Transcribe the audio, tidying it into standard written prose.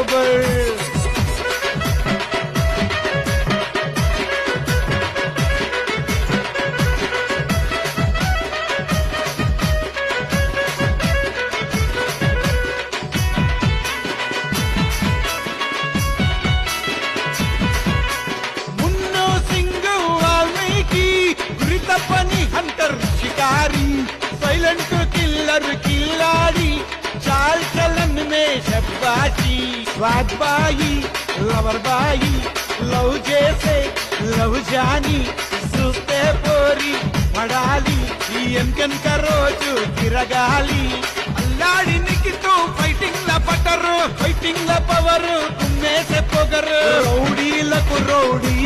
बरोबर. मुन्नो सिंग वाल्मीकि गुरितप्पनी हंटर शिकारी silent killer किल्लाड़ी चाल चलन में शब्बाशी स्वाद बाई लवर बाई लव जैसे लव जानी చూస్తే పోరి పడాలి ఈ ఎంకెన్ రోజు తిరగాలి అల్లాడి నికితో ఫైటింగ్ ల పట్టరు ఫైటింగ్ ల పవర్ కుమ్మేసే పొగరు రౌడీలకు రౌడీ